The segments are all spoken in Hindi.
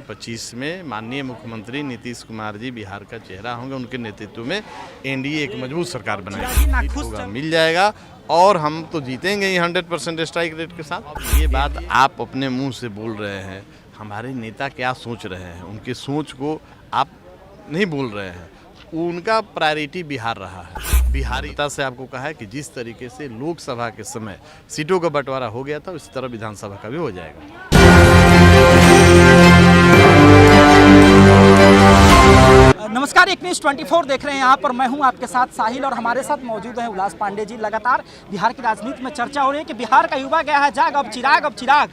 25 में माननीय मुख्यमंत्री नीतीश कुमार जी बिहार का चेहरा होंगे। उनके नेतृत्व में एनडीए एक मजबूत सरकार बनाएगी, मिल जाएगा और हम तो जीतेंगे ही 100% स्ट्राइक रेट के साथ। ये बात आप अपने मुंह से बोल रहे हैं, हमारे नेता क्या सोच रहे हैं, उनके सोच को आप नहीं बोल रहे हैं। उनका प्रायोरिटी बिहार रहा है। बिहारी नेता से आपको कहा है कि जिस तरीके से लोकसभा के समय सीटों का बंटवारा हो गया था, उसी तरह विधानसभा का भी हो जाएगा। नमस्कार, एक न्यूज़ 24 देख रहे हैं यहाँ पर। मैं हूँ आपके साथ साहिल और हमारे साथ मौजूद हैं उल्लास पांडे जी। लगातार बिहार की राजनीति में चर्चा हो रही है कि बिहार का युवा गया है जाग, अब चिराग, अब चिराग।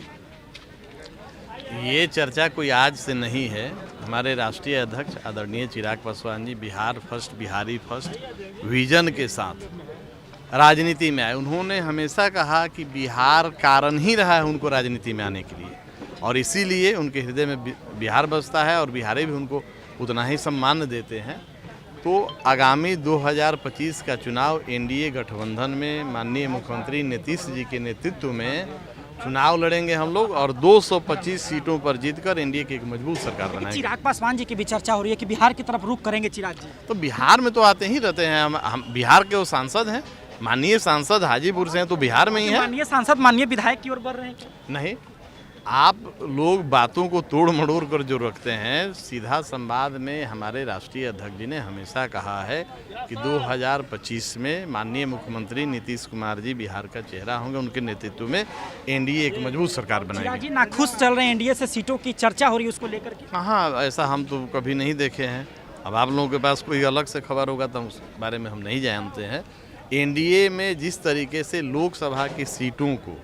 ये चर्चा कोई आज से नहीं है। हमारे राष्ट्रीय अध्यक्ष आदरणीय Chirag Paswan ji Bihar first, Bihari first vision के साथ राजनीति में आए। उन्होंने हमेशा कहा कि बिहार कारण ही रहा है उनको राजनीति में आने के लिए, और इसीलिए उनके हृदय में बिहार बसता है और बिहारी भी उनको उतना ही सम्मान देते हैं। तो आगामी 2025 का चुनाव एनडीए गठबंधन में माननीय मुख्यमंत्री नीतीश जी के नेतृत्व में चुनाव लड़ेंगे हम लोग, और 225 सीटों पर जीतकर एनडीए की एक मजबूत सरकार बनाएंगे। चिराग पासवान जी की भी चर्चा हो रही है कि बिहार की तरफ रुख करेंगे चिराग जी। तो बिहार में तो आते ही रहते हैं। हम बिहार के वो सांसद हैं, माननीय सांसद हाजीपुर से हैं, तो बिहार में ही है। माननीय सांसद, माननीय विधायक की ओर बढ़ रहे हैं क्या? नहीं, आप लोग बातों को तोड़ मड़ोड़ कर जो रखते हैं। सीधा संवाद में हमारे राष्ट्रीय अध्यक्ष जी ने हमेशा कहा है कि 2025 में माननीय मुख्यमंत्री नीतीश कुमार जी बिहार का चेहरा होंगे। उनके नेतृत्व में एनडीए एक मजबूत सरकार बनाएगी। जी नाखुश चल रहे हैं एनडीए से, सीटों की चर्चा हो रही है उसको लेकर के। हाँ, ऐसा हम तो कभी नहीं देखे हैं। अब आप लोगों के पास कोई अलग से खबर होगा तो उस बारे में हम नहीं जानते हैं। एनडीए में जिस तरीके से लोकसभा की सीटों को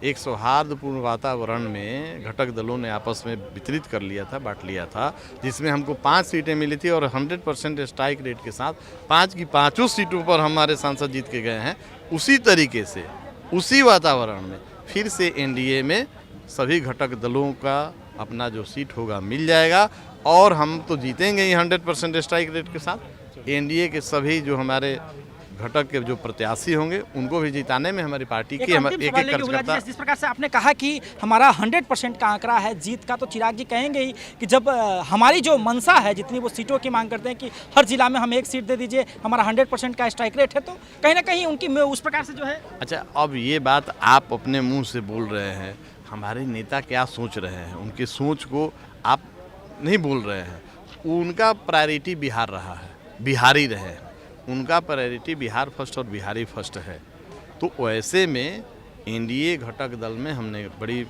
एक सौहार्दपूर्ण वातावरण में घटक दलों ने आपस में वितरित कर लिया था, बांट लिया था, जिसमें हमको 5 सीटें मिली थी और 100% स्ट्राइक रेट के साथ 5 की 5 सीटों पर हमारे सांसद जीत के गए हैं। उसी तरीके से उसी वातावरण में फिर से एनडीए में सभी घटक दलों का अपना जो सीट होगा मिल जाएगा और हम तो जीतेंगे ही 100% स्ट्राइक रेट के साथ। एनडीए के सभी जो हमारे घटक के जो प्रत्याशी होंगे उनको भी जिताने में हमारी पार्टी की एक कार्यकर्ता। जिस प्रकार से आपने कहा कि हमारा 100% का आंकड़ा है जीत का, तो चिराग जी कहेंगे ही कि जब हमारी जो मंशा है, जितनी वो सीटों की मांग करते हैं कि हर जिला में हमें एक सीट दे दीजिए, हमारा 100% का स्ट्राइक रेट है, तो कहीं ना कहीं उनकी उस प्रकार से जो है। अच्छा, अब ये बात आप अपने मुंह से बोल रहे हैं, हमारे नेता क्या सोच रहे हैं, उनके सोच को आप नहीं बोल रहे हैं। उनका प्रायोरिटी बिहार रहा है, बिहारी रहे। उनका प्रायोरिटी बिहार फर्स्ट और बिहारी फर्स्ट है। तो वैसे में एनडीए घटक दल में हमने बड़ी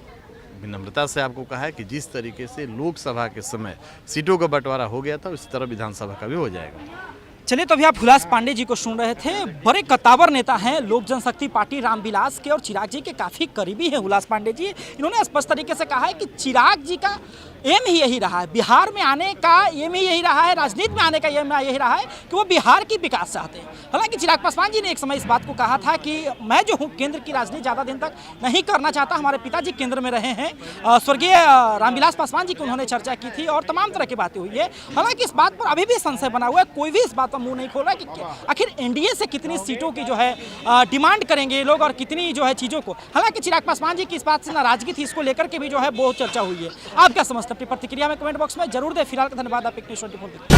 विनम्रता से आपको कहा है कि जिस तरीके से लोकसभा के समय सीटों का बंटवारा हो गया था, उसी तरह विधानसभा का भी हो जाएगा। चलिए, तो अभी आप हुलास पांडे जी को सुन रहे थे। बड़े कद्दावर नेता हैं लोक जनशक्ति पार्टी रामविलास के, और चिराग जी के काफ़ी करीबी हैं हुलास पांडे जी। इन्होंने स्पष्ट तरीके से कहा है कि चिराग जी का एम ही यही रहा है, बिहार में आने का एम ही यही रहा है, राजनीति में आने का एम यही रहा है कि वो बिहार की विकास चाहते हैं। हालांकि चिराग पासवान जी ने एक समय इस बात को कहा था कि मैं जो हूँ केंद्र की राजनीति ज़्यादा दिन तक नहीं करना चाहता। हमारे पिताजी केंद्र में रहे हैं, स्वर्गीय रामविलास पासवान जी की उन्होंने चर्चा की थी और तमाम तरह की बातें हुई है। हालांकि इस बात पर अभी भी संशय बना हुआ है, कोई भी इस बात पर मुंह नहीं खोल रहा है कि आखिर एनडीए से कितनी सीटों की जो है डिमांड करेंगे ये लोग और कितनी जो है चीज़ों को। हालांकि चिराग पासवान जी की इस बात से नाराजगी थी, इसको लेकर के भी जो है बहुत चर्चा हुई है। आप क्या समझते हैं? अपनी प्रतिक्रिया में कमेंट बॉक्स में जरूर दें। फिलहाल का धन्यवाद। आप एक न्यूज़ 24 देखिए।